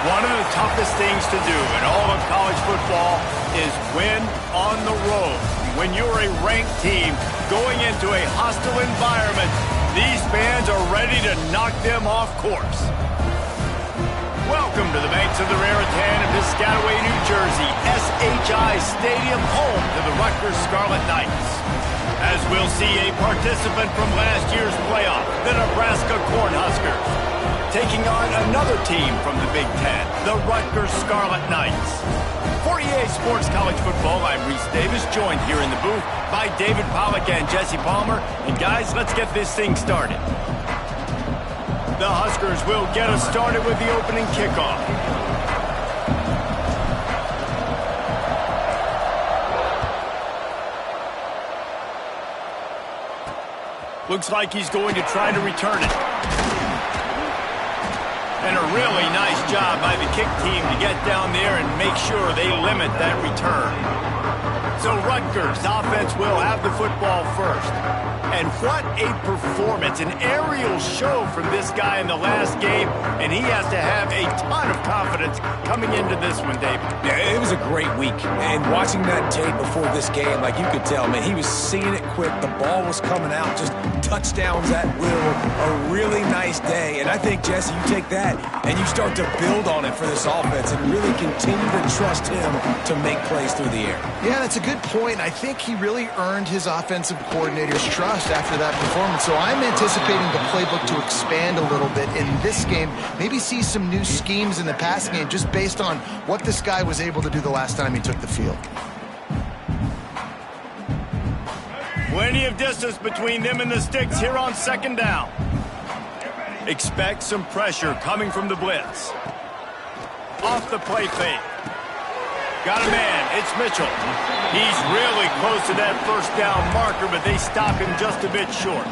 One of the toughest things to do in all of college football is win on the road. When you're a ranked team going into a hostile environment, these fans are ready to knock them off course. Welcome to the banks of the Raritan in Piscataway, New Jersey, SHI Stadium, home to the Rutgers Scarlet Knights. As we'll see a participant from last year's playoff, the Nebraska Cornhuskers, taking on another team from the Big Ten, the Rutgers Scarlet Knights. For EA Sports College Football, I'm Reese Davis, joined here in the booth by David Pollack and Jesse Palmer. And guys, let's get this thing started. The Huskers will get us started with the opening kickoff. Looks like he's going to try to return it. And a really nice job by the kick team to get down there and make sure they limit that return. So Rutgers offense will have the football first. And what a performance, an aerial show from this guy in the last game, and he has to have a ton of confidence coming into this one, David. Yeah, it was a great week, and watching that tape before this game, like you could tell, man, he was seeing it quick, the ball was coming out, just touchdowns at will, a really nice day, and I think, Jesse, you take that and you start to build on it for this offense and really continue to trust him to make plays through the air. Yeah, that's a good point. I think he really earned his offensive coordinator's trust after that performance. So I'm anticipating the playbook to expand a little bit in this game, maybe see some new schemes in the passing game just based on what this guy was able to do the last time he took the field. Plenty of distance between them and the sticks here on second down. Expect some pressure coming from the blitz. Off the play fake. Got a man, it's Mitchell. He's really close to that first down marker, but they stop him just a bit short.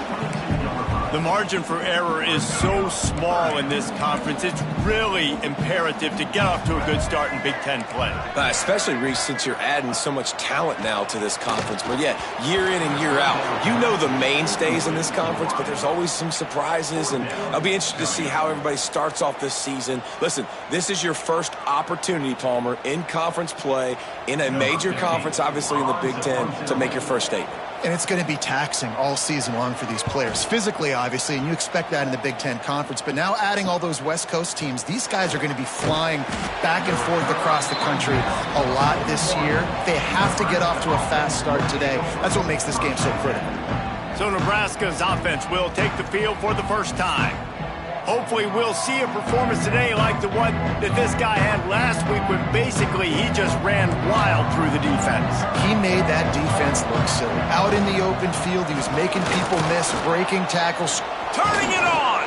The margin for error is so small in this conference, it's really imperative to get off to a good start in Big Ten play. Especially, Reese, since you're adding so much talent now to this conference. But yeah, year in and year out, you know the mainstays in this conference, but there's always some surprises, and I'll be interested to see how everybody starts off this season. Listen, this is your first opportunity, Palmer, in conference play, in a major conference, obviously in the Big Ten, to make your first statement. And it's going to be taxing all season long for these players, physically, obviously, and you expect that in the Big Ten Conference. But now adding all those West Coast teams, these guys are going to be flying back and forth across the country a lot this year. They have to get off to a fast start today. That's what makes this game so critical. So Nebraska's offense will take the field for the first time. Hopefully we'll see a performance today like the one that this guy had last week when basically he just ran wild through the defense. He made that defense look silly. Out in the open field, he was making people miss, breaking tackles. Turning it on!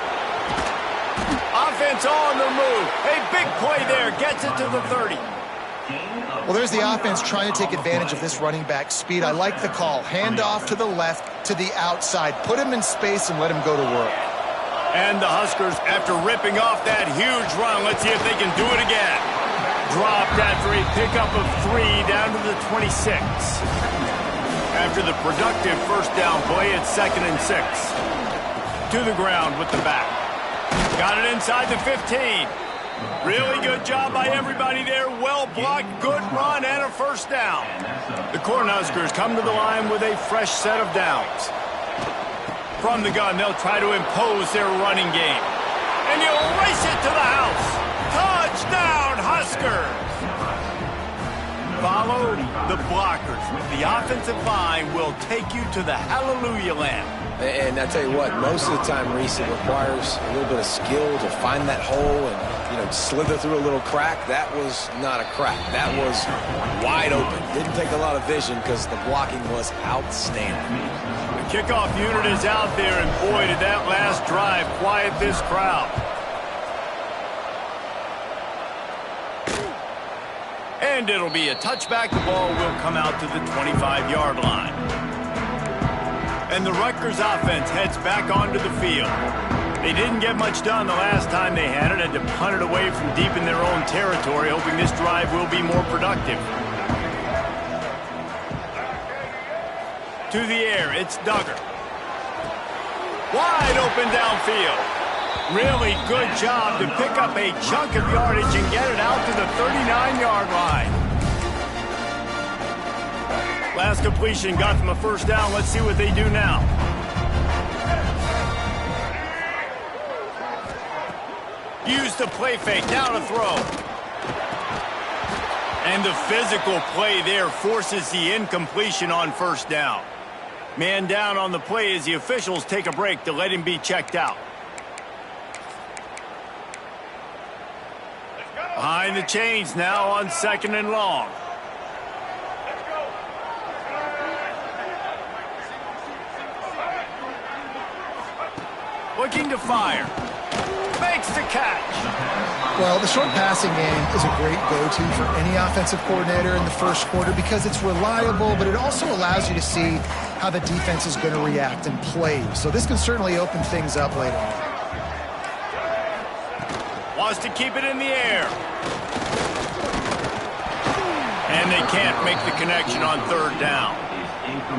Offense on the move. A big play there. Gets it to the 30. Well, there's the offense trying to take advantage of this running back speed. I like the call. Hand off to the left, to the outside. Put him in space and let him go to work. And the Huskers, after ripping off that huge run, let's see if they can do it again. Dropped after a pickup of 3 down to the 26. After the productive first down play, it's 2nd and 6. To the ground with the back. Got it inside the 15. Really good job by everybody there. Well blocked, good run, and a first down. The Cornhuskers come to the line with a fresh set of downs. From the gun, they'll try to impose their running game. And you'll race it to the house. Touchdown, Huskers! Follow the blockers. The offensive line will take you to the hallelujah land. And I tell you what, most of the time, Reese, it requires a little bit of skill to find that hole and, slither through a little crack. That was not a crack. That was wide open. Didn't take a lot of vision because the blocking was outstanding. The kickoff unit is out there, and boy, did that last drive quiet this crowd. And it'll be a touchback. The ball will come out to the 25-yard line. And the Rutgers offense heads back onto the field. They didn't get much done the last time they had it, had to punt it away from deep in their own territory, hoping this drive will be more productive. To the air, it's Duggar. Wide open downfield. Really good job to pick up a chunk of yardage and get it out to the 39-yard line. Last completion got them a first down. Let's see what they do now. Use the play fake. Now to throw. And the physical play there forces the incompletion on first down. Man down on the play as the officials take a break to let him be checked out. Behind the chains now on 2nd and long. Looking to fire. Makes the catch. Well, the short passing game is a great go-to for any offensive coordinator in the first quarter because it's reliable, but it also allows you to see how the defense is going to react and play. So this can certainly open things up later on. Wants to keep it in the air. And they can't make the connection on 3rd down.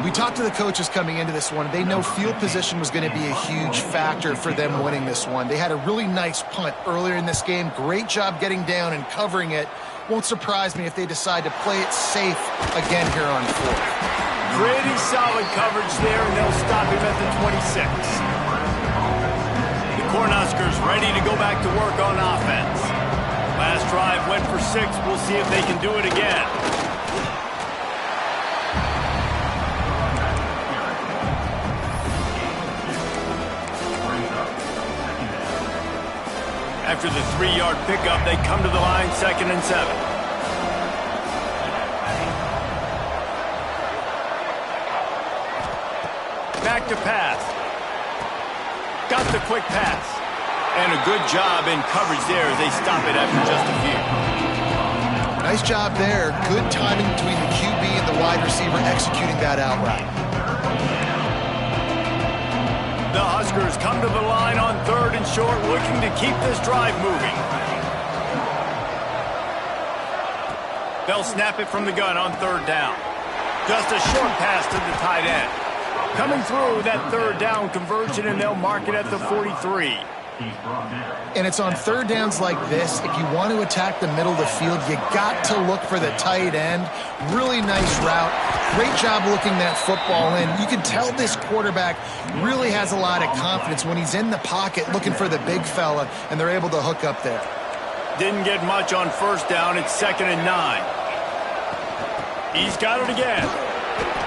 We talked to the coaches coming into this one. They know field position was going to be a huge factor for them winning this one. They had a really nice punt earlier in this game. Great job getting down and covering it. Won't surprise me if they decide to play it safe again here on 4th. Pretty solid coverage there, and they'll stop him at the 26. The Cornhuskers ready to go back to work on offense. Last drive went for 6. We'll see if they can do it again. After the 3-yard pickup, they come to the line, 2nd and 7. Back to pass. Got the quick pass. And a good job in coverage there as they stop it after just a few. Nice job there. Good timing between the QB and the wide receiver executing that outright. The Huskers come to the line on 3rd and short, looking to keep this drive moving. They'll snap it from the gun on 3rd down. Just a short pass to the tight end. Coming through that 3rd down conversion, and they'll mark it at the 43. And it's on 3rd downs like this. If you want to attack the middle of the field, you got to look for the tight end. Really nice route. Great job looking that football in. You can tell this quarterback really has a lot of confidence when he's in the pocket looking for the big fella, and they're able to hook up there. Didn't get much on 1st down. It's 2nd and 9. He's got it again.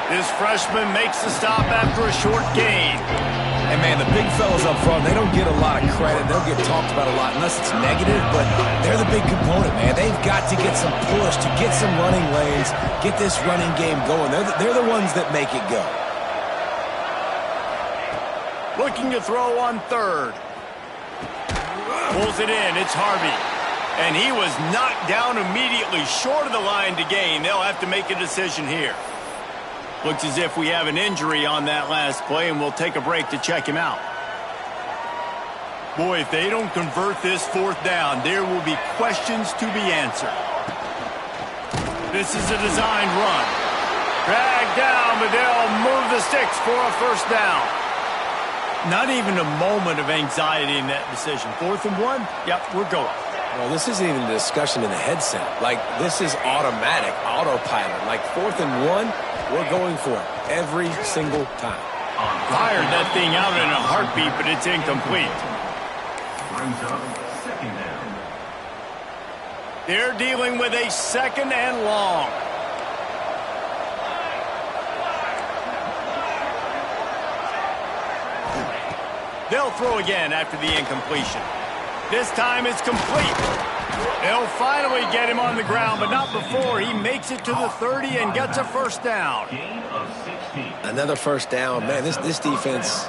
This freshman makes the stop after a short gain. And, man, the big fellas up front, they don't get a lot of credit. They'll get talked about a lot unless it's negative, but they're the big component, man. They've got to get some push, to get some running lanes, get this running game going. They're the ones that make it go. Looking to throw on 3rd. Pulls it in. It's Harvey. And he was knocked down immediately short of the line to gain. They'll have to make a decision here. Looks as if we have an injury on that last play, and we'll take a break to check him out. Boy, if they don't convert this 4th down, there will be questions to be answered. This is a designed run. Dragged down, but they'll move the sticks for a first down. Not even a moment of anxiety in that decision. 4th and 1? Yep, we're going. Well, this isn't even a discussion in the headset. Like, this is automatic, autopilot. Like, 4th and 1, we're going for it every single time. Fired that thing out in a heartbeat, but it's incomplete. They're dealing with a 2nd and long. They'll throw again after the incompletion. This time it's complete. They'll finally get him on the ground, but not before he makes it to the 30 and gets a first down. Another first down. Man, this defense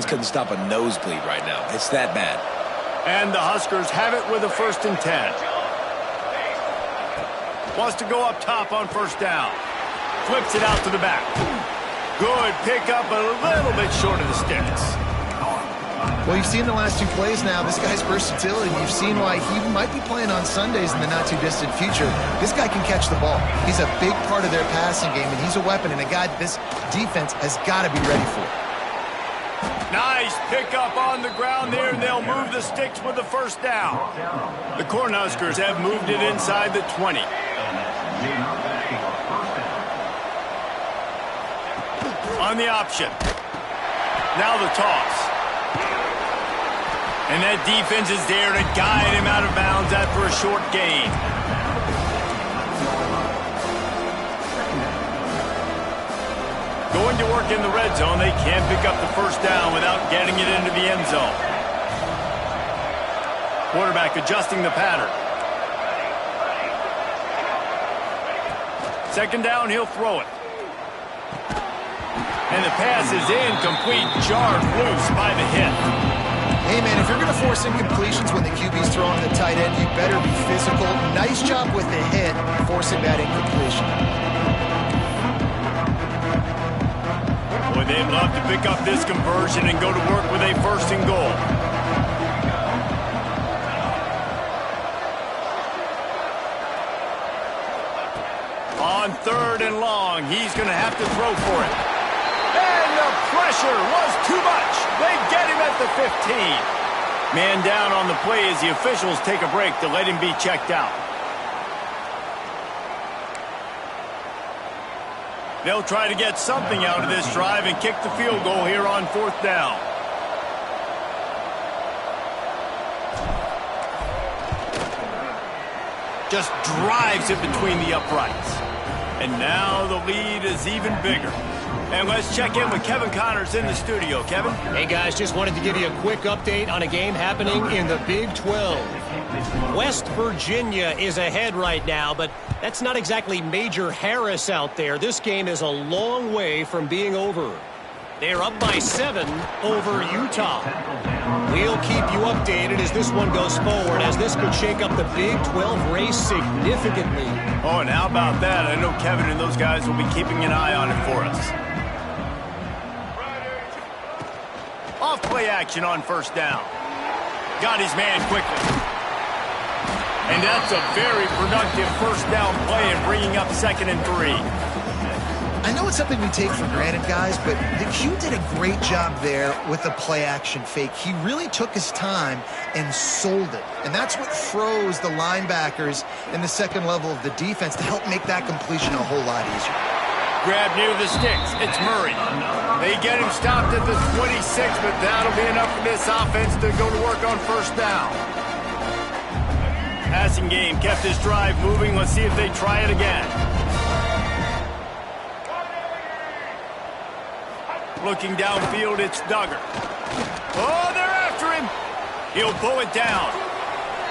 couldn't stop a nosebleed right now. It's that bad. And the Huskers have it with a 1st and 10. Wants to go up top on first down. Flips it out to the back. Good pickup, a little bit short of the sticks. Well, you've seen the last 2 plays now. This guy's versatility. You've seen why he might be playing on Sundays in the not-too-distant future. This guy can catch the ball. He's a big part of their passing game, and he's a weapon and a guy this defense has got to be ready for. Nice pickup on the ground there, and they'll move the sticks with the first down. The Cornhuskers have moved it inside the 20. On the option. Now the toss. And that defense is there to guide him out of bounds after a short gain. Going to work in the red zone, they can't pick up the first down without getting it into the end zone. Quarterback adjusting the pattern. Second down, he'll throw it. And the pass is incomplete, jarred loose by the hit. Hey, man, if you're going to force incompletions when the QB's throwing to the tight end, you better be physical. Nice job with the hit, forcing that incompletion. Boy, they'd love to pick up this conversion and go to work with a first and goal. On third and long, he's going to have to throw for it. And the pressure was too much. They get him at the 15. Man down on the play as the officials take a break to let him be checked out. They'll try to get something out of this drive and kick the field goal here on fourth down. Just drives it between the uprights. And now the lead is even bigger. And let's check in with Kevin Connors in the studio. Kevin? Hey, guys, just wanted to give you a quick update on a game happening in the Big 12. West Virginia is ahead right now, but that's not exactly Major Harris out there. This game is a long way from being over. They're up by 7 over Utah. We'll keep you updated as this one goes forward, as this could shake up the Big 12 race significantly. Oh, and how about that? I know Kevin and those guys will be keeping an eye on it for us. Off play action on first down. Got his man quickly. And that's a very productive first down play in bringing up 2nd and 3. I know it's something we take for granted, guys, but the Q did a great job there with the play-action fake. He really took his time and sold it. And that's what froze the linebackers in the second level of the defense to help make that completion a whole lot easier. Grab near the sticks. It's Murray. They get him stopped at the 26, but that'll be enough for this offense to go to work on first down. Passing game kept this drive moving. Let's see if they try it again. Looking downfield, it's Duggar. Oh, they're after him. He'll pull it down.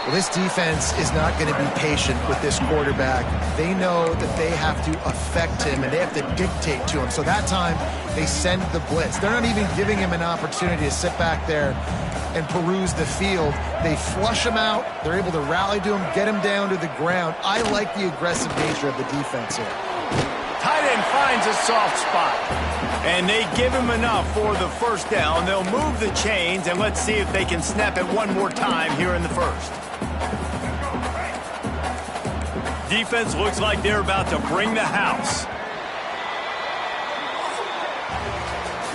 Well, this defense is not going to be patient with this quarterback. They know that they have to affect him, and they have to dictate to him. So that time, they send the blitz. They're not even giving him an opportunity to sit back there and peruse the field. They flush him out. They're able to rally to him, get him down to the ground. I like the aggressive nature of the defense here. Tight end finds a soft spot. And they give him enough for the first down. They'll move the chains, and let's see if they can snap it one more time here in the first. Defense looks like they're about to bring the house.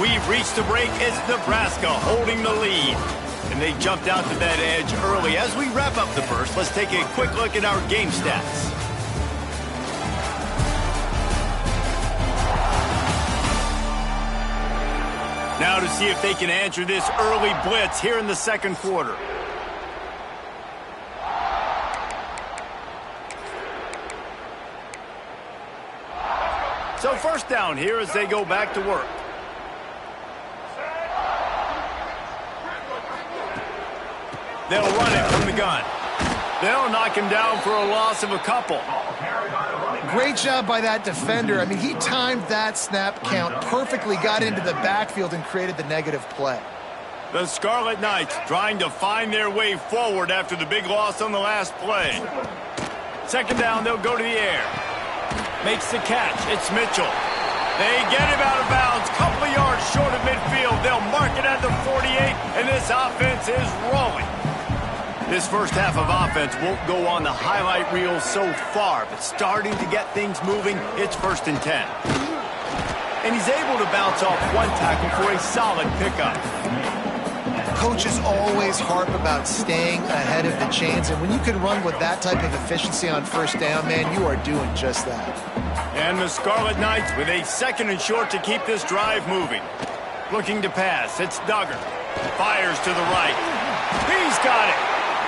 We've reached the break. It's Nebraska holding the lead. And they jumped out to that edge early. As we wrap up the first, let's take a quick look at our game stats. Now to see if they can answer this early blitz here in the second quarter. So first down here as they go back to work. They'll run it from the gun. They'll knock him down for a loss of a couple. Great job by that defender. I mean, he timed that snap count perfectly, got into the backfield and created the negative play. The Scarlet Knights trying to find their way forward after the big loss on the last play. Second down, they'll go to the air. Makes the catch. It's Mitchell. They get him out of bounds. Couple of yards short of midfield. They'll mark it at the 48, and this offense is rolling. This first half of offense won't go on the highlight reel so far, but starting to get things moving, it's 1st and 10. and he's able to bounce off one tackle for a solid pickup. Coaches always harp about staying ahead of the chains, and when you can run with that type of efficiency on first down, man, you are doing just that. And the Scarlet Knights with a 2nd and short to keep this drive moving. Looking to pass, it's Duggar. Fires to the right. He's got it.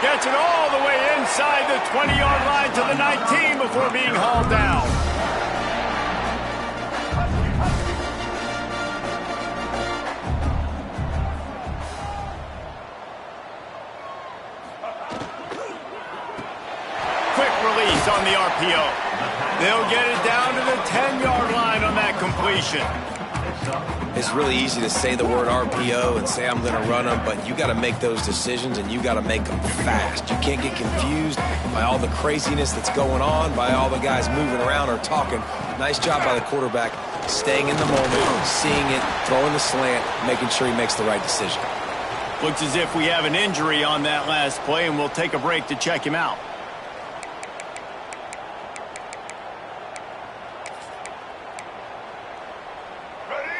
Gets it all the way inside the 20-yard line to the 19 before being hauled down. Quick release on the RPO. They'll get it down to the 10-yard line on that completion. It's really easy to say the word RPO and say I'm going to run them, but you got to make those decisions and you got to make them fast. You can't get confused by all the craziness that's going on, by all the guys moving around or talking. Nice job by the quarterback staying in the moment, seeing it, throwing the slant, making sure he makes the right decision. Looks as if we have an injury on that last play, and we'll take a break to check him out.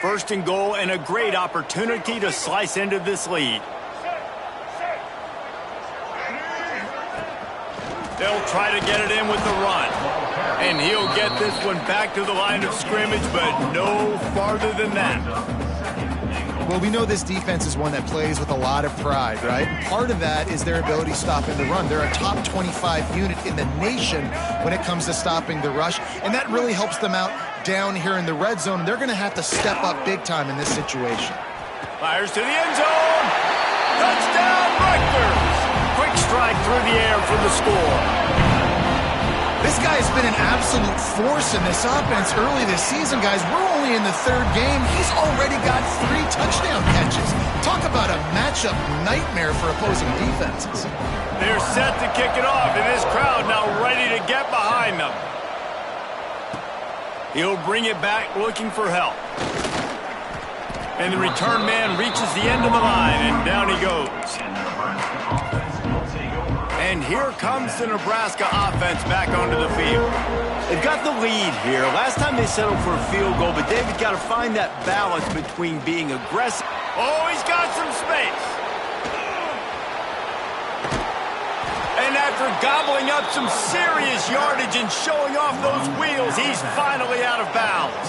First and goal, and a great opportunity to slice into this lead. They'll try to get it in with the run. And he'll get this one back to the line of scrimmage, but no farther than that. Well, we know this defense is one that plays with a lot of pride, right? Part of that is their ability stopping the run. They're a top 25 unit in the nation when it comes to stopping the rush, and that really helps them out down here in the red zone. They're going to have to step up big time in this situation. Fires to the end zone. Touchdown, Rutgers. Quick strike through the air for the score. This guy has been an absolute force in this offense early this season, guys. We're only in the 3rd game. He's already got 3 touchdown catches. Talk about a matchup nightmare for opposing defenses. They're set to kick it off, and this crowd now ready to get behind them. He'll bring it back looking for help. And the return man reaches the end of the line, and down he goes. And here comes the Nebraska offense back onto the field. They've got the lead here. Last time they settled for a field goal, but David got to find that balance between being aggressive. Oh, he's got some space. And after gobbling up some serious yardage and showing off those wheels, he's finally out of bounds.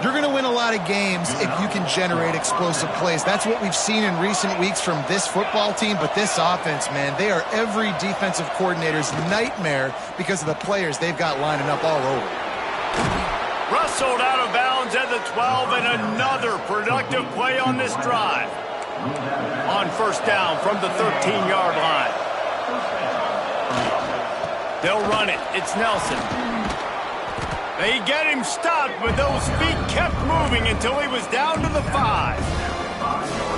You're going to win a lot of games if you can generate explosive plays. That's what we've seen in recent weeks from this football team, but this offense, man, they are every defensive coordinator's nightmare because of the players they've got lining up all over. Rustled out of bounds at the 12, and another productive play on this drive. On first down from the 13-yard line. They'll run it. It's Nelson. They get him stopped, but those feet kept moving until he was down to the 5.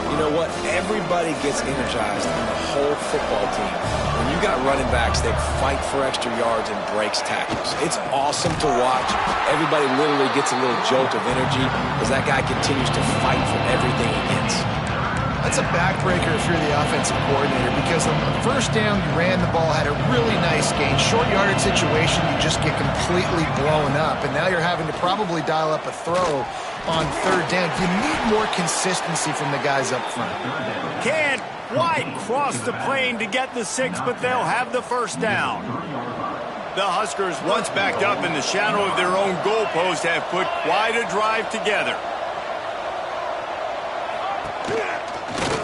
You know what? Everybody gets energized on the whole football team. When you got running backs that fight for extra yards and breaks tackles, it's awesome to watch. Everybody literally gets a little jolt of energy as that guy continues to fight for everything he gets. That's a backbreaker if you're the offensive coordinator, because on the first down, you ran the ball, had a really nice gain. Short yardage situation, you just get completely blown up, and now you're having to probably dial up a throw on 3rd down. You need more consistency from the guys up front. Can't quite cross the plane to get the 6, but they'll have the first down. The Huskers, once backed up in the shadow of their own goalpost, have put quite a drive together.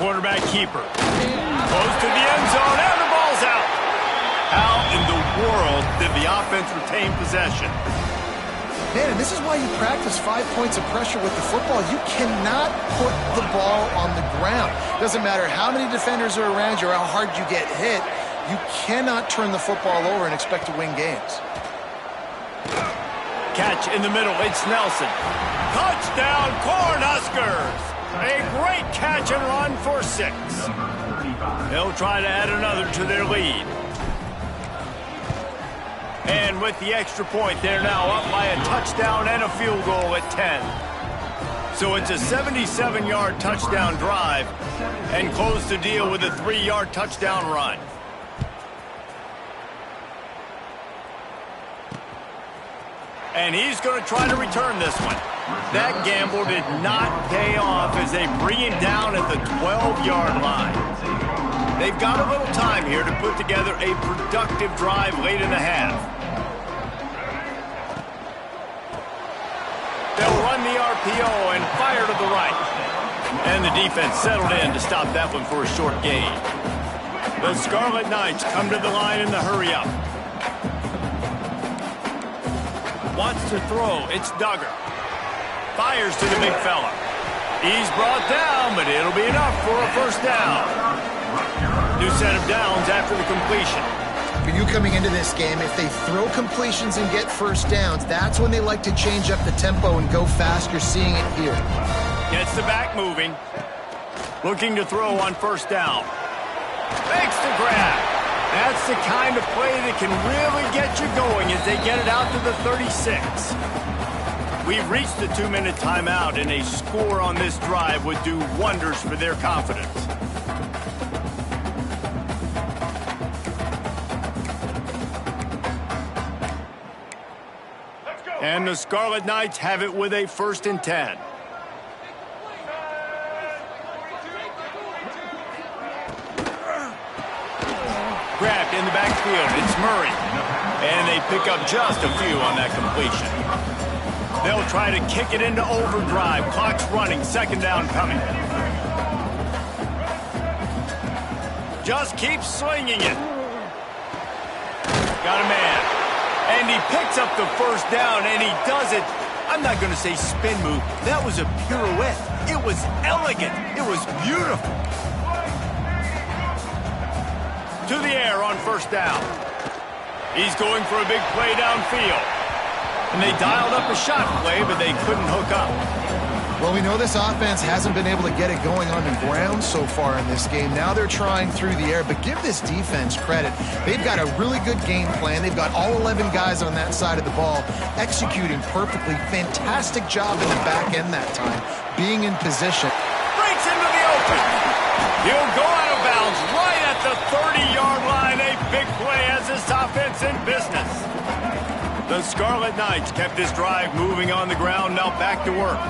Quarterback keeper. Close to the end zone, and the ball's out. How in the world did the offense retain possession? Man, and this is why you practice 5 points of pressure with the football. You cannot put the ball on the ground. Doesn't matter how many defenders are around you or how hard you get hit. You cannot turn the football over and expect to win games. Catch in the middle. It's Nelson. Touchdown, Cornhuskers! A great catch and run for 6. They'll try to add another to their lead. And with the extra point, they're now up by a touchdown and a field goal at 10. So it's a 77-yard touchdown drive, and close the deal with a 3-yard touchdown run. And he's going to try to return this one. That gamble did not pay off as they bring him down at the 12-yard line. They've got a little time here to put together a productive drive late in the half. They'll run the RPO and fire to the right. And the defense settled in to stop that one for a short gain. The Scarlet Knights come to the line in the hurry-up. Wants to throw. It's Duggar. Fires to the big fella. He's brought down, but it'll be enough for a first down. New set of downs after the completion. For you coming into this game, if they throw completions and get first downs, that's when they like to change up the tempo and go fast. You're seeing it here. Gets the back moving. Looking to throw on first down. Makes the grab. That's the kind of play that can really get you going as they get it out to the 36. We've reached the 2-minute timeout, and a score on this drive would do wonders for their confidence. And the Scarlet Knights have it with a 1st and 10. Grabbed in the backfield. It's Murray. And they pick up just a few on that completion. They'll try to kick it into overdrive. Clock's running. 2nd down coming. Just keep slinging it. Got a man. And he picks up the first down, and he does it. I'm not going to say spin move. That was a pirouette. It was elegant. It was beautiful. To the air on first down. He's going for a big play downfield. And they dialed up a shot play, but they couldn't hook up. Well, we know this offense hasn't been able to get it going on the ground so far in this game. Now they're trying through the air, but give this defense credit. They've got a really good game plan. They've got all 11 guys on that side of the ball executing perfectly. Fantastic job in the back end that time, being in position. Breaks into the open. He'll go out of bounds right at the 30-yard line. A big play as this offense in business. The Scarlet Knights kept this drive moving on the ground. Now back to work.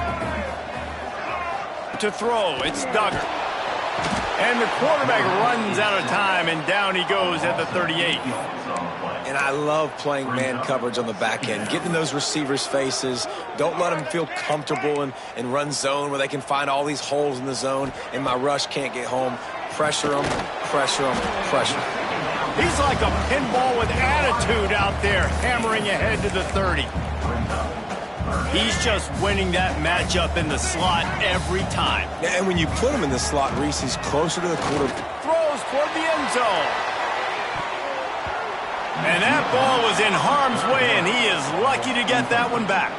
To throw, it's Duggar. And the quarterback runs out of time, and down he goes at the 38. And I love playing man coverage on the back end, getting those receivers' faces. Don't let them feel comfortable and run zone where they can find all these holes in the zone, and my rush can't get home. Pressure them, pressure them, pressure them. He's like a pinball with attitude out there, hammering ahead to the 30. He's just winning that matchup in the slot every time. Yeah, and when you put him in the slot, Reese, he's closer to the quarterback. Throws toward the end zone. And that ball was in harm's way, and he is lucky to get that one back.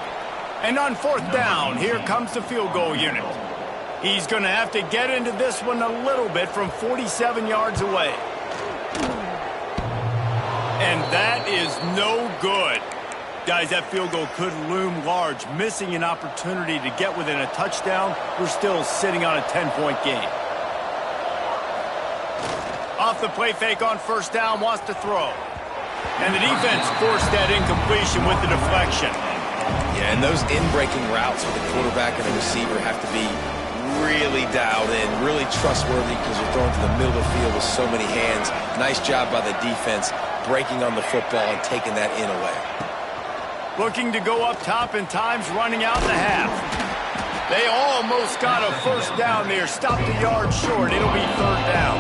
And on 4th down, here comes the field goal unit. He's going to have to get into this one a little bit from 47 yards away. And that is no good. Guys, that field goal could loom large. Missing an opportunity to get within a touchdown. We're still sitting on a 10-point game. Off the play fake on first down, wants to throw. And the defense forced that incompletion with the deflection. Yeah, and those in-breaking routes with the quarterback and the receiver have to be really dialed in, really trustworthy because you're throwing to the middle of the field with so many hands. Nice job by the defense breaking on the football and taking that in away. Looking to go up top, and time's running out in the half. They almost got a first down there. Stopped a yard short. It'll be 3rd down.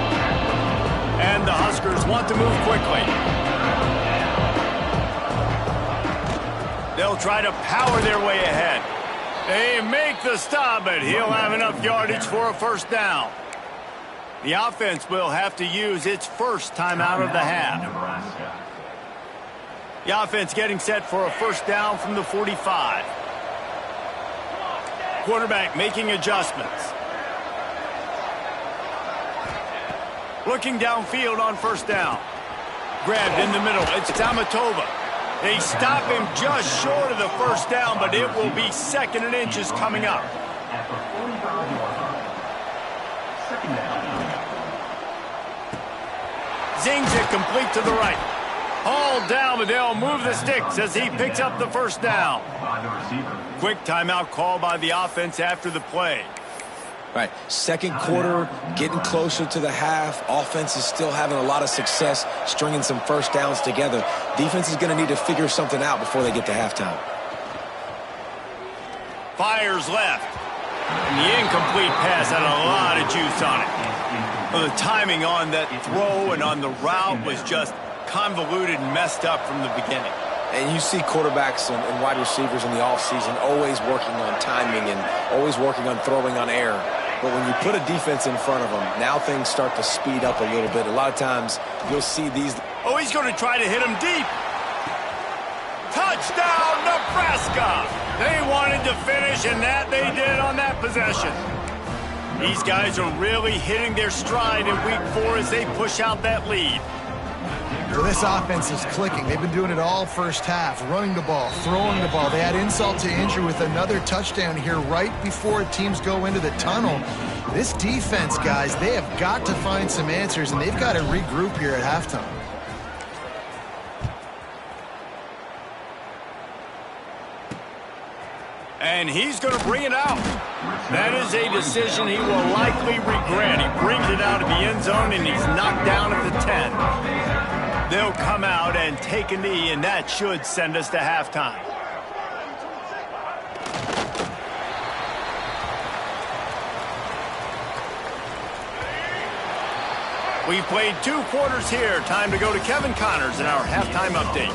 And the Huskers want to move quickly. They'll try to power their way ahead. They make the stop, but he'll have enough yardage for a first down. The offense will have to use its first timeout of the half. The offense getting set for a first down from the 45. Quarterback making adjustments. Looking downfield on first down. Grabbed in the middle. It's Tamatova. They stop him just short of the first down, but it will be 2nd and inches coming up. Zings it complete to the right. Hauled down, but they'll move the sticks as he picks up the first down. Quick timeout call by the offense after the play. Right, second quarter, getting closer to the half. Offense is still having a lot of success stringing some first downs together. Defense is going to need to figure something out before they get to halftime. Fires left. And the incomplete pass had a lot of juice on it. Well, the timing on that throw and on the route was just convoluted and messed up from the beginning. And you see quarterbacks and wide receivers in the offseason always working on timing and always working on throwing on air. But when you put a defense in front of them, now things start to speed up a little bit. A lot of times you'll see these. Oh, he's going to try to hit him deep. Touchdown, Nebraska! They wanted to finish, and that they did on that possession. These guys are really hitting their stride in week 4 as they push out that lead. Well, this offense is clicking. They've been doing it all first half, running the ball, throwing the ball. They had insult to injury with another touchdown here right before teams go into the tunnel. This defense, guys, they have got to find some answers, and they've got to regroup here at halftime. And he's going to bring it out. That is a decision he will likely regret. He brings it out of the end zone, and he's knocked down at the 10. They'll come out and take a knee, and that should send us to halftime. We've played 2 quarters here. Time to go to Kevin Connors in our halftime update.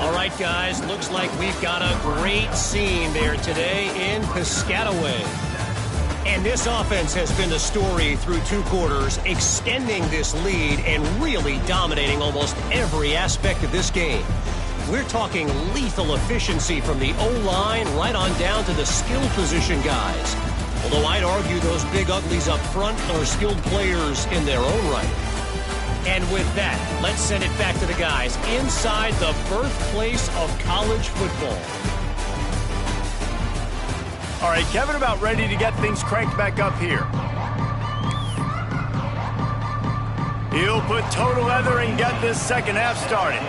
All right, guys, looks like we've got a great scene there today in Piscataway. And this offense has been the story through 2 quarters, extending this lead and really dominating almost every aspect of this game. We're talking lethal efficiency from the O-line right on down to the skill position guys. Although I'd argue those big uglies up front are skilled players in their own right. And with that, let's send it back to the guys inside the birthplace of college football. All right, Kevin, about ready to get things cranked back up here. He'll put total leather and get this second half started.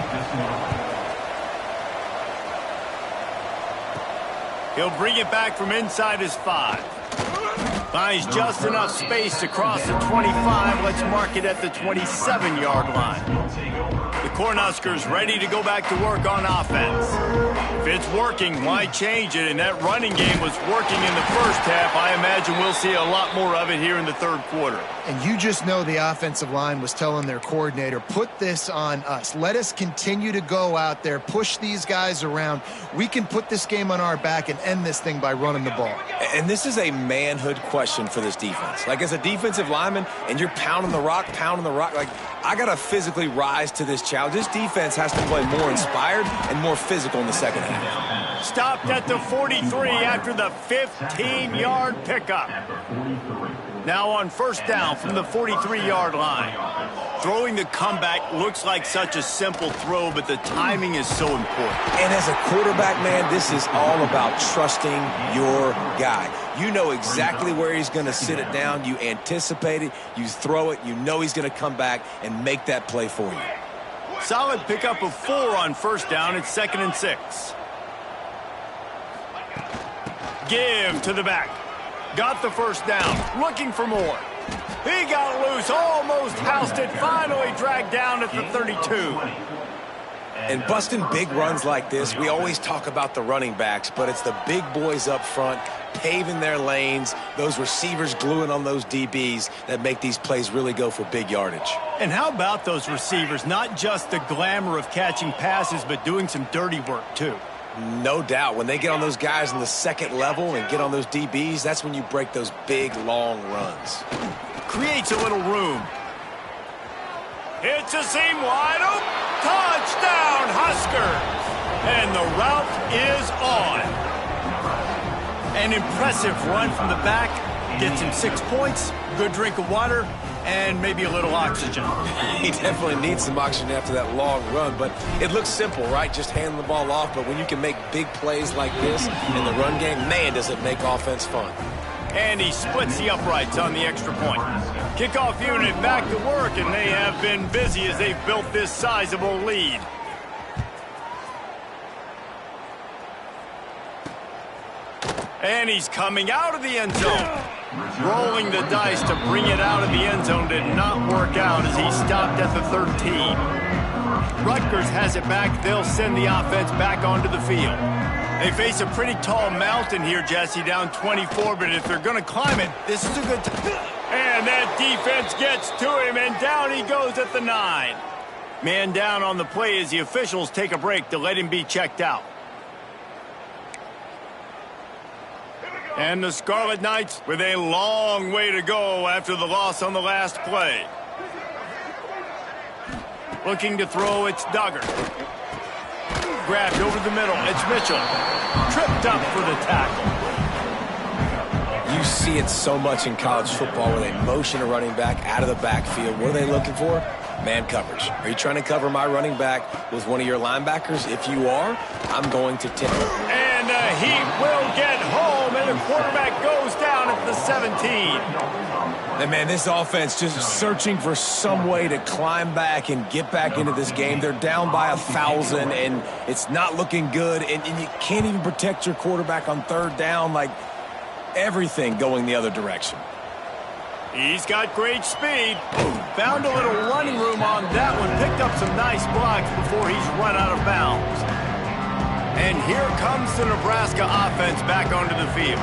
He'll bring it back from inside his 5. Finds just enough space to cross the 25. Let's mark it at the 27-yard line. The Cornhuskers ready to go back to work on offense. If it's working, why change it? And that running game was working in the first half. I imagine we'll see a lot more of it here in the third quarter. And you just know the offensive line was telling their coordinator, put this on us. Let us continue to go out there, push these guys around. We can put this game on our back and end this thing by running the ball. And this is a manhood question for this defense. Like, as a defensive lineman, and you're pounding the rock, like, I got to physically rise to this challenge. This defense has to play more inspired and more physical in the second half. Stopped at the 43 after the 15-yard pickup. Now on first down from the 43-yard line. Throwing the comeback looks like such a simple throw, but the timing is so important. And as a quarterback, man, this is all about trusting your guy. You know exactly where he's going to sit it down. You anticipate it. You throw it. You know he's going to come back and make that play for you. Solid pickup of 4 on first down. It's 2nd and 6. Give to the back. Got the first down. Looking for more. He got loose. Almost housed it. Finally dragged down at the 32. And busting big runs like this, we always talk about the running backs, but it's the big boys up front paving their lanes, those receivers gluing on those DBs that make these plays really go for big yardage. And how about those receivers? Not just the glamour of catching passes, but doing some dirty work too. No doubt. When they get on those guys in the second level and get on those DBs, that's when you break those big, long runs. Creates a little room. Hits a seam wide open. Touchdown, Huskers! And the route is on. An impressive run from the back. Gets him 6 points, good drink of water, and maybe a little oxygen. He definitely needs some oxygen after that long run, but it looks simple, right? Just handing the ball off, but when you can make big plays like this in the run game, man, does it make offense fun. And he splits the uprights on the extra point. Kickoff unit back to work, and they have been busy as they've built this sizable lead. And he's coming out of the end zone. Rolling the dice to bring it out of the end zone did not work out as he stopped at the 13. Rutgers has it back. They'll send the offense back onto the field. They face a pretty tall mountain here, Jesse, down 24, but if they're going to climb it, this is a good time. And that defense gets to him, and down he goes at the 9. Man down on the play as the officials take a break to let him be checked out. And the Scarlet Knights with a long way to go after the loss on the last play. Looking to throw, it's Duggar. Grabbed over the middle, it's Mitchell. Tripped up for the tackle. You see it so much in college football where they motion a running back out of the backfield. What are they looking for? Man coverage. Are you trying to cover my running back with one of your linebackers? If you are, I'm going to tip it. And he will get home, and the quarterback goes down at the 17. And man, this offense just searching for some way to climb back and get back into this game. They're down by 1,000, and it's not looking good. And you can't even protect your quarterback on third down. Like, everything going the other direction. He's got great speed. Found a little running room on that one. Picked up some nice blocks before he's run out of bounds. And here comes the Nebraska offense back onto the field.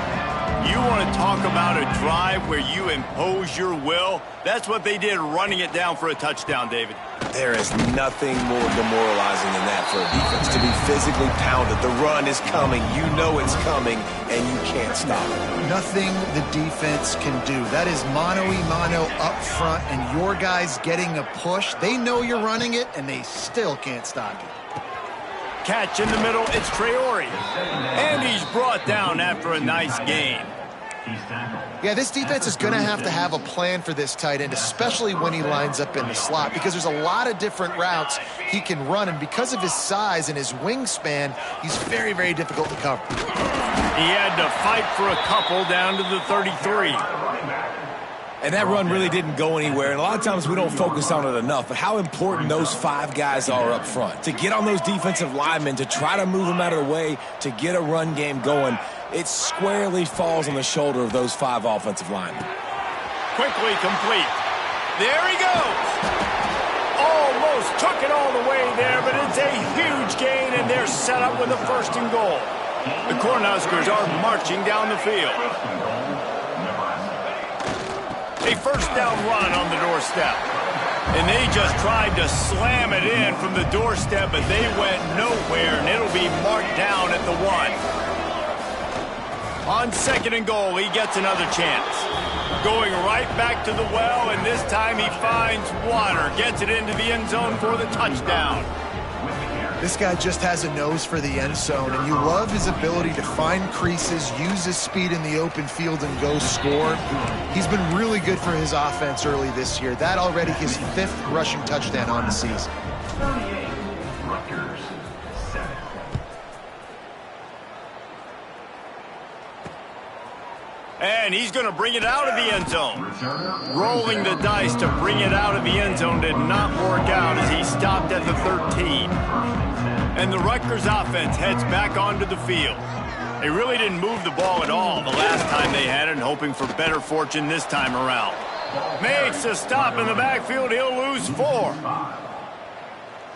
You want to talk about a drive where you impose your will? That's what they did, running it down for a touchdown, David. There is nothing more demoralizing than that for a defense, to be physically pounded. The run is coming. You know it's coming, and you can't stop it. Nothing the defense can do. That is mano-a-mano up front, and your guys getting a push. They know you're running it, and they still can't stop you. Catch in the middle, it's Traore. And he's brought down after a nice gain. Yeah, this defense is going to have a plan for this tight end, especially when he lines up in the slot, because there's a lot of different routes he can run, and because of his size and his wingspan, he's very, very difficult to cover. He had to fight for a couple down to the 33. And that run really didn't go anywhere, and a lot of times we don't focus on it enough, but how important those 5 guys are up front. To get on those defensive linemen, to try to move them out of the way, to get a run game going, it squarely falls on the shoulder of those 5 offensive linemen. Quickly complete. There he goes. Almost took it all the way there, but it's a huge gain, and they're set up with a 1st and goal. The Cornhuskers are marching down the field. A 1st down run on the doorstep. And they just tried to slam it in from the doorstep, but they went nowhere, and it'll be marked down at the 1. On 2nd and goal, he gets another chance. Going right back to the well, and this time he finds water. Gets it into the end zone for the touchdown. This guy just has a nose for the end zone, and you love his ability to find creases, use his speed in the open field, and go score. He's been really good for his offense early this year. That already his 5th rushing touchdown on the season. Rutgers 7. And he's going to bring it out of the end zone. Rolling the dice to bring it out of the end zone did not work out as he stopped at the 13. And the Rutgers offense heads back onto the field. They really didn't move the ball at all the last time they had it, and hoping for better fortune this time around. Makes a stop in the backfield. He'll lose 4.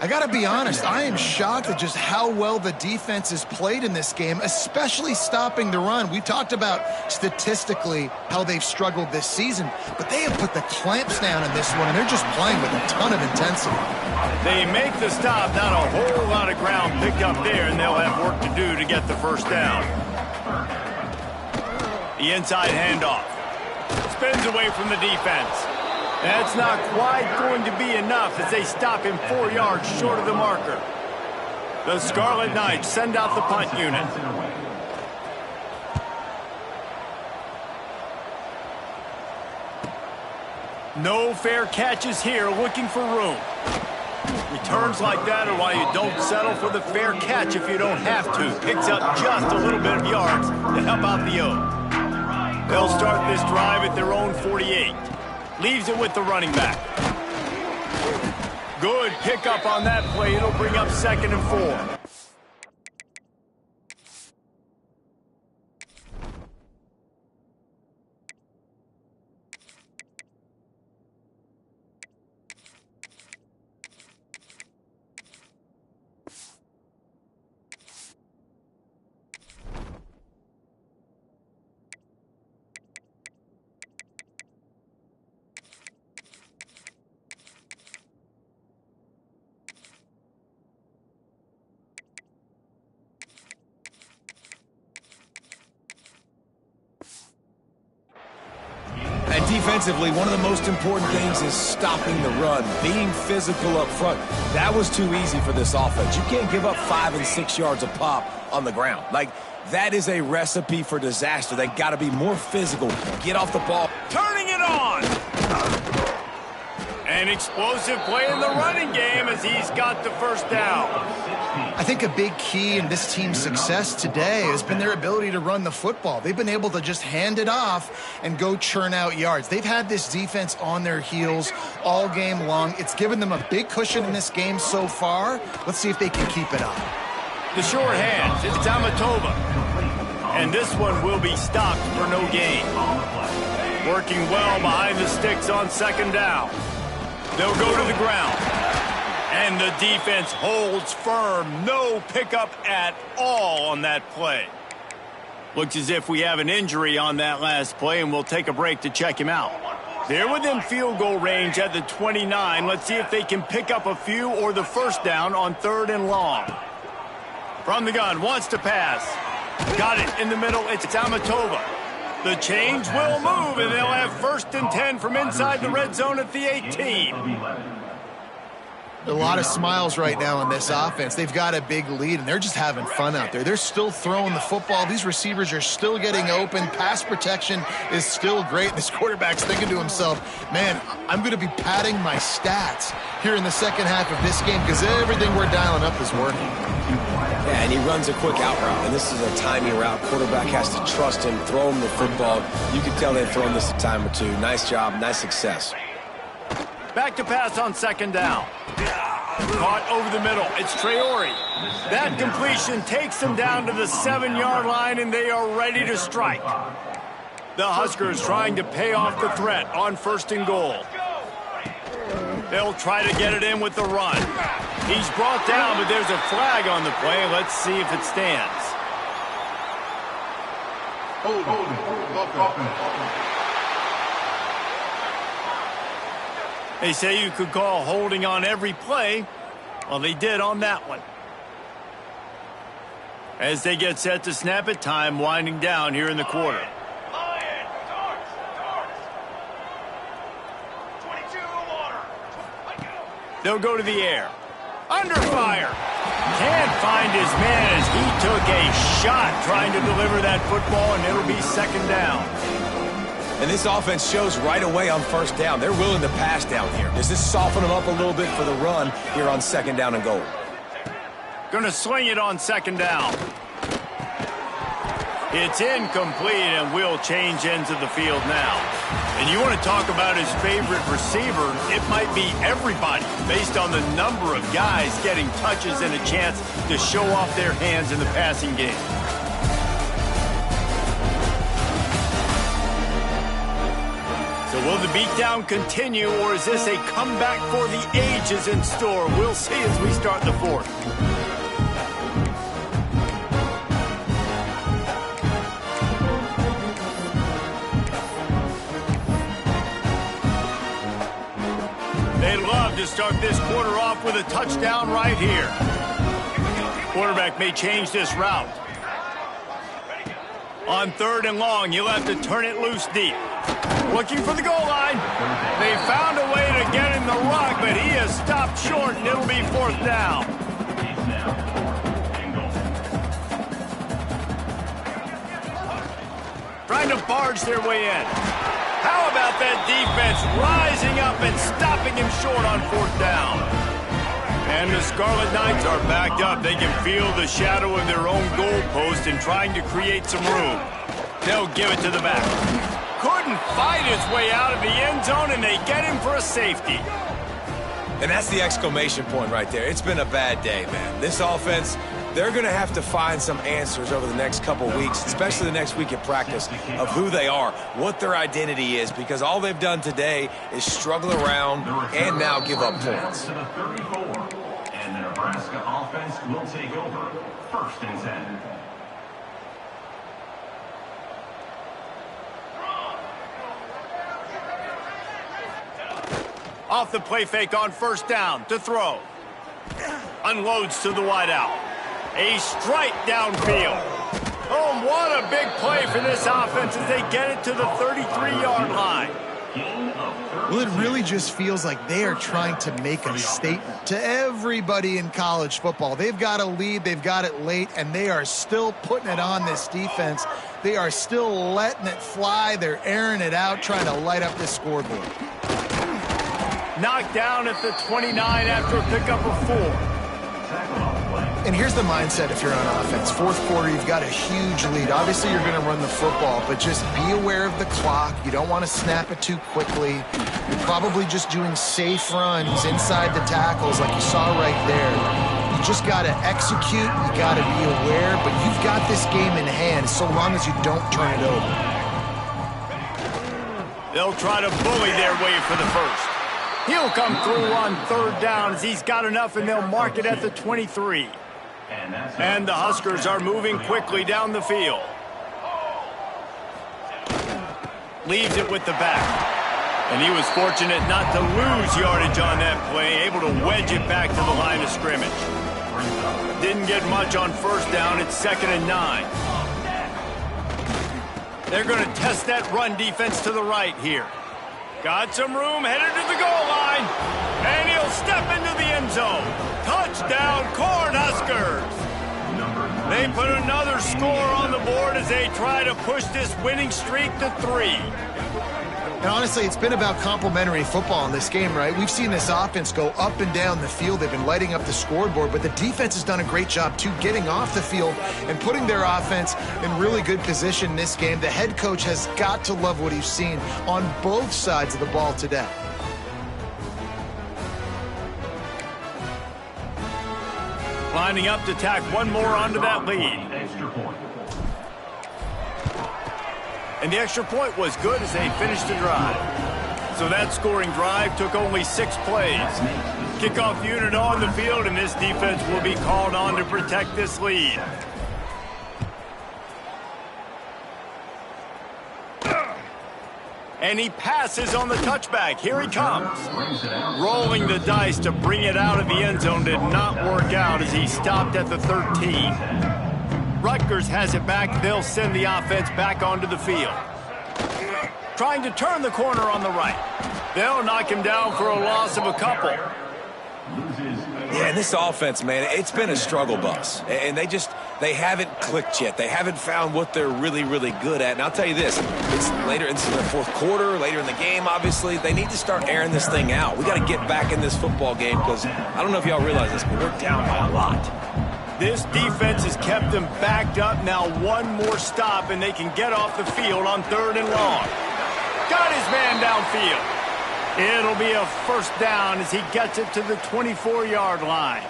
I got to be honest, I am shocked at just how well the defense has played in this game, especially stopping the run. We've talked about statistically how they've struggled this season, but they have put the clamps down in this one, and they're just playing with a ton of intensity. They make the stop, not a whole lot of ground picked up there, and they'll have work to do to get the 1st down. The inside handoff. Spins away from the defense. That's not quite going to be enough as they stop him 4 yards short of the marker. The Scarlet Knights send out the punt unit. No fair catches here, looking for room. Returns like that are why you don't settle for the fair catch if you don't have to. Picks up just a little bit of yards to help out the O. They'll start this drive at their own 48. Leaves it with the running back. Good pickup on that play. It'll bring up 2nd and 4. Defensively, one of the most important things is stopping the run, being physical up front. That was too easy for this offense. You can't give up 5 and 6 yards a pop on the ground. Like, that is a recipe for disaster. They got to be more physical, get off the ball. Turning it on. An explosive play in the running game as he's got the first down. I think a big key in this team's success today has been their ability to run the football. They've been able to just hand it off and go churn out yards. They've had this defense on their heels all game long. It's given them a big cushion in this game so far. Let's see if they can keep it up. The short hands, it's Tamatova. And this one will be stopped for no gain. Working well behind the sticks on second down. They'll go to the ground. And the defense holds firm. No pickup at all on that play. Looks as if we have an injury on that last play, and we'll take a break to check him out. They're within field goal range at the 29. Let's see if they can pick up a few or the first down on 3rd and long. From the gun, wants to pass. Got it in the middle. It's Tamatova. The change will move, and they'll have 1st and 10 from inside the red zone at the 18. A lot of smiles right now in this offense. They've got a big lead, and they're just having fun out there. They're still throwing the football. These receivers are still getting open. Pass protection is still great. This quarterback's thinking to himself, man, I'm going to be padding my stats here in the second half of this game because everything we're dialing up is working. Yeah, and he runs a quick out route, and this is a timing route. Quarterback has to trust him, throw him the football. You can tell they've thrown this a time or two. Nice job, nice success. Back to pass on second down. Caught over the middle. It's Traore. That completion takes them down to the 7-yard line, and they are ready to strike. The Huskers trying to pay off the threat on 1st and goal. They'll try to get it in with the run. He's brought down, but there's a flag on the play. Let's see if it stands. They say you could call holding on every play. Well, they did on that one. As they get set to snap it, time winding down here in the quarter. They'll go to the air. Under fire. Can't find his man as he took a shot trying to deliver that football, and it'll be 2nd down. And this offense shows right away on 1st down. They're willing to pass down here. Does this soften them up a little bit for the run here on 2nd down and goal? Gonna swing it on 2nd down. It's incomplete, and we'll change ends of the field now. And you want to talk about his favorite receiver, it might be everybody based on the number of guys getting touches and a chance to show off their hands in the passing game. So will the beatdown continue, or is this a comeback for the ages in store? We'll see as we start the 4th. They'd love to start this quarter off with a touchdown right here. Quarterback may change this route. On 3rd and long, you'll have to turn it loose deep. Looking for the goal line. They found a way to get in the ruck, but he has stopped short, and it'll be 4th down. Trying to barge their way in. How about that defense rising up and stopping him short on 4th down? And the Scarlet Knights are backed up. They can feel the shadow of their own goalpost and trying to create some room. They'll give it to the back. Couldn't fight his way out of the end zone, and they get him for a safety. And that's the exclamation point right there. It's been a bad day, man. This offense, they're going to have to find some answers over the next couple weeks, especially the next week at practice, of who they are, what their identity is, because all they've done today is struggle around and now give up points. And the Nebraska offense will take over 1st and 10. Off the play fake on 1st down to throw. Unloads to the wideout. A strike downfield. Oh, what a big play for this offense as they get it to the 33-yard line. Well, it really just feels like they are trying to make a statement to everybody in college football. They've got a lead, they've got it late, and they are still putting it on this defense. They are still letting it fly. They're airing it out, trying to light up this scoreboard. Knocked down at the 29 after a pickup of 4. And here's the mindset if you're on offense. Fourth quarter, you've got a huge lead. Obviously, you're going to run the football, but just be aware of the clock. You don't want to snap it too quickly. You're probably just doing safe runs inside the tackles like you saw right there. You just got to execute. You got to be aware, but you've got this game in hand so long as you don't turn it over. They'll try to bully their way for the first. He'll come through on 3rd down as he's got enough, and they'll mark it at the 23. And the Huskers are moving quickly down the field. Leaves it with the back. And he was fortunate not to lose yardage on that play, able to wedge it back to the line of scrimmage. Didn't get much on 1st down. It's 2nd and 9. They're going to test that run defense to the right here. Got some room, headed to the goal line. And he'll step into the end zone. Touchdown, Cornhuskers. They put another score on the board as they try to push this winning streak to 3. And honestly, it's been about complementary football in this game, right? We've seen this offense go up and down the field. They've been lighting up the scoreboard, but the defense has done a great job, too, getting off the field and putting their offense in really good position in this game. The head coach has got to love what he's seen on both sides of the ball today. Lining up to tack one more onto that lead. And the extra point was good as they finished the drive. So that scoring drive took only 6 plays. Kickoff unit on the field, and this defense will be called on to protect this lead. And he passes on the touchback. Here he comes. Rolling the dice to bring it out of the end zone did not work out as he stopped at the 13. Rutgers has it back. They'll send the offense back onto the field. Trying to turn the corner on the right. They'll knock him down for a loss of a couple. Yeah, and this offense, man, it's been a struggle bus. And they haven't clicked yet. They haven't found what they're really, really good at. And I'll tell you this, it's later into the 4th quarter, later in the game, obviously. They need to start airing this thing out. We got to get back in this football game because I don't know if y'all realize this, but we're down by a lot. This defense has kept them backed up. Now one more stop, and they can get off the field on 3rd and long. Got his man downfield. It'll be a 1st down as he gets it to the 24-yard line.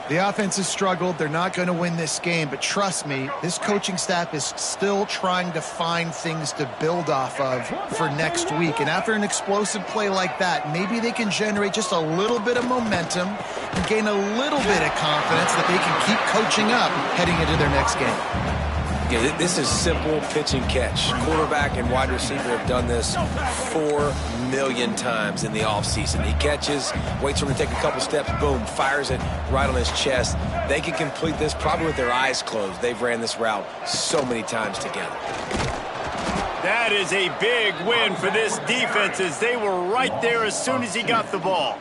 The offense has struggled. They're not going to win this game, but trust me, this coaching staff is still trying to find things to build off of for next week. And after an explosive play like that, maybe they can generate just a little bit of momentum and gain a little bit of confidence that they can keep coaching up heading into their next game. Yeah, this is simple pitch and catch. Quarterback and wide receiver have done this 4 million times in the offseason. He catches, waits for him to take a couple steps, boom, fires it right on his chest. They can complete this probably with their eyes closed. They've ran this route so many times together. That is a big win for this defense as they were right there as soon as he got the ball.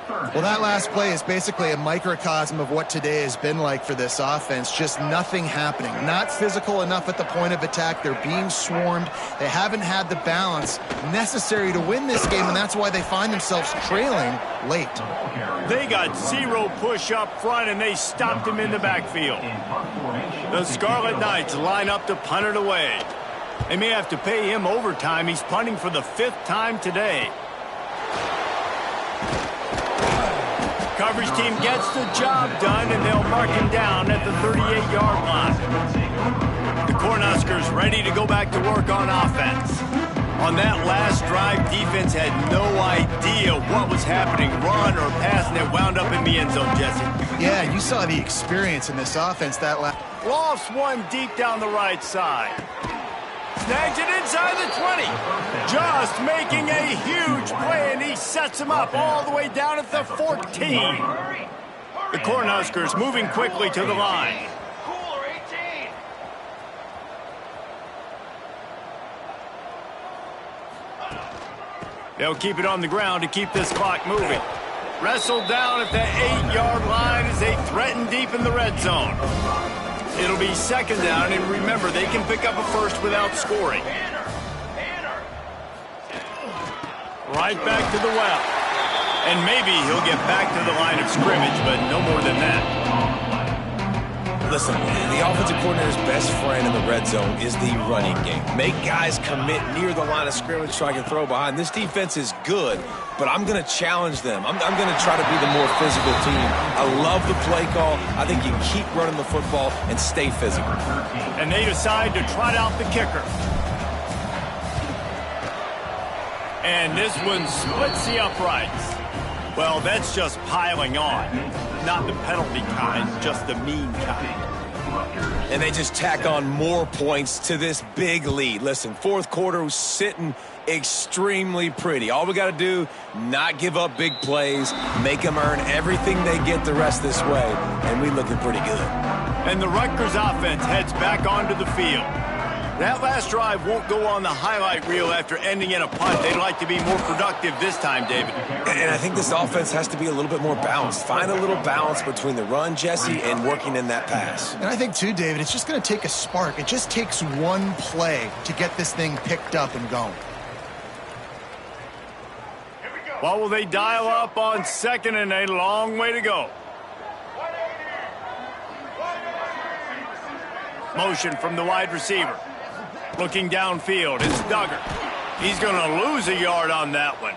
Well, that last play is basically a microcosm of what today has been like for this offense. Just nothing happening. Not physical enough at the point of attack. They're being swarmed. They haven't had the balance necessary to win this game, and that's why they find themselves trailing late. They got 0 push up front, and they stopped him in the backfield. The Scarlet Knights line up to punt it away. They may have to pay him overtime. He's punting for the 5th time today. Coverage team gets the job done, and they'll mark him down at the 38-yard line. The Cornhuskers ready to go back to work on offense. On that last drive, defense had no idea what was happening, run or pass, and it wound up in the end zone, Jesse. Yeah, you saw the experience in this offense that last. Lofts one deep down the right side. Snags it inside the 20. Just making a huge play, and he sets him up all the way down at the 14. The Cornhuskers moving quickly to the line. They'll keep it on the ground to keep this clock moving. Wrestled down at the 8-yard line as they threaten deep in the red zone. It'll be second down, and remember, they can pick up a first without scoring. Right back to the well. And maybe he'll get back to the line of scrimmage, but no more than that. Listen, the offensive coordinator's best friend in the red zone is the running game. Make guys commit near the line of scrimmage so I can throw behind. This defense is good, but I'm going to challenge them. I'm going to try to be the more physical team. I love the play call. I think you keep running the football and stay physical. And they decide to trot out the kicker. And this one splits the uprights. Well, that's just piling on. Not the penalty kind, just the mean kind. And they just tack on more points to this big lead. Listen, fourth quarter was sitting extremely pretty. All we got to do, not give up big plays, make them earn everything they get the rest this way, and we looking pretty good. And the Rutgers offense heads back onto the field. That last drive won't go on the highlight reel after ending in a punt. They'd like to be more productive this time, David. And I think this offense has to be a little bit more balanced. Find a little balance between the run, Jesse, and working in that pass. And I think, too, David, it's just going to take a spark. It just takes one play to get this thing picked up and going. What will they dial up on second and a long way to go? Motion from the wide receiver. Looking downfield, it's Duggar. He's going to lose a yard on that one.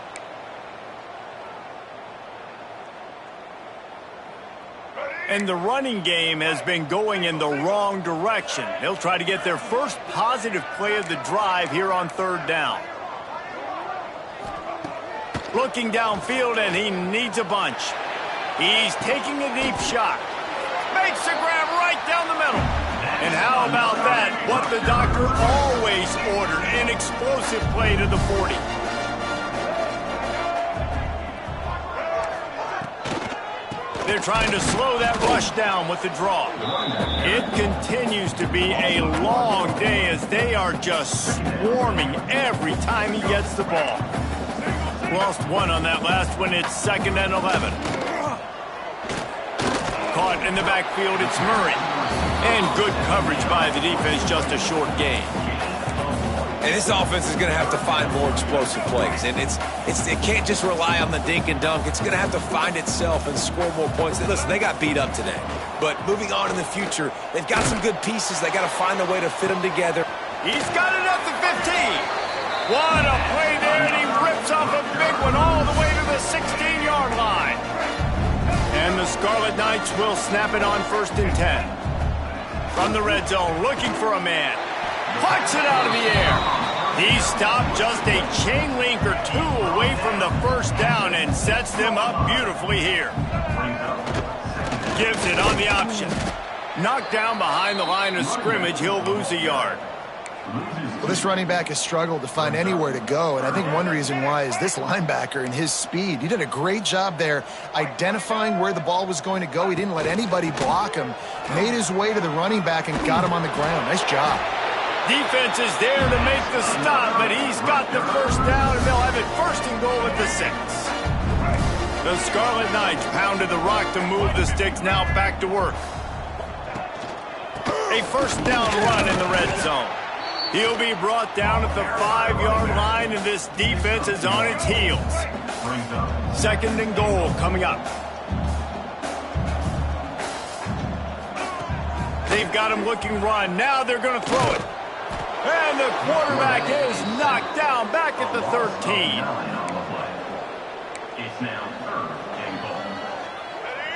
And the running game has been going in the wrong direction. They'll try to get their first positive play of the drive here on third down. Looking downfield, and he needs a bunch. He's taking a deep shot. Makes a grab right down the middle. And how about that? What the doctor always ordered, an explosive play to the 40. They're trying to slow that rush down with the draw. It continues to be a long day as they are just swarming every time he gets the ball. Lost one on that last one. It's second and 11. Caught in the backfield, it's Murray. And good coverage by the defense, just a short gain. And this offense is going to have to find more explosive plays. And it can't just rely on the dink and dunk. It's going to have to find itself and score more points. And listen, they got beat up today. But moving on in the future, they've got some good pieces. They got to find a way to fit them together. He's got it at the 15. What a play there, and he rips off a big one all the way to the 16-yard line. And the Scarlet Knights will snap it on first and 10. From the red zone, looking for a man. Pucks it out of the air. He stopped just a chain link or two away from the first down and sets them up beautifully here. Gives it on the option. Knocked down behind the line of scrimmage, he'll lose a yard. Well, this running back has struggled to find anywhere to go, and I think one reason why is this linebacker and his speed. He did a great job there identifying where the ball was going to go. He didn't let anybody block him, made his way to the running back and got him on the ground. Nice job. Defense is there to make the stop, but he's got the first down, and they'll have it first and goal at the 6. The Scarlet Knights pounded the rock to move the sticks, now back to work. A first down run in the red zone. He'll be brought down at the 5-yard line, and this defense is on its heels. Second and goal coming up. They've got him looking run. Now they're going to throw it. And the quarterback is knocked down back at the 13. It's now third and goal.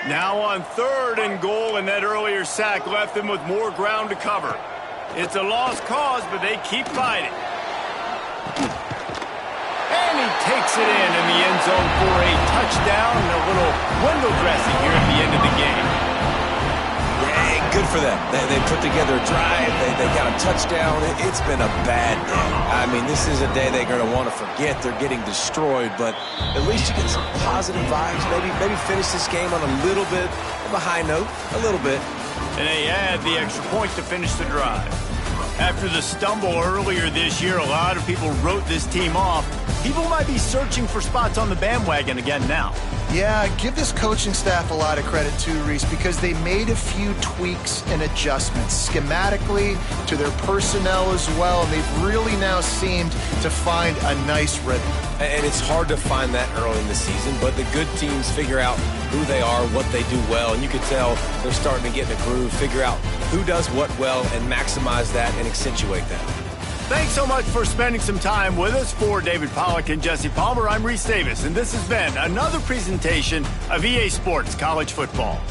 Now on third and goal, and that earlier sack left them with more ground to cover. It's a lost cause, but they keep fighting. And he takes it in the end zone for a touchdown and a little window dressing here at the end of the game. Yeah, good for them. They put together a drive. They got a touchdown. It's been a bad day. I mean, this is a day they're going to want to forget. They're getting destroyed, but at least you get some positive vibes. Maybe finish this game on a little bit of a high note, a little bit. And they add the extra point to finish the drive. After the stumble earlier this year, a lot of people wrote this team off. People might be searching for spots on the bandwagon again now. Yeah, give this coaching staff a lot of credit too, Reese, because they made a few tweaks and adjustments schematically to their personnel as well, and they've really now seemed to find a nice rhythm. And it's hard to find that early in the season, but the good teams figure out who they are, what they do well, and you can tell they're starting to get in a groove, figure out who does what well, and maximize that and accentuate that. Thanks so much for spending some time with us. For David Pollack and Jesse Palmer, I'm Reese Davis, and this has been another presentation of EA Sports College Football.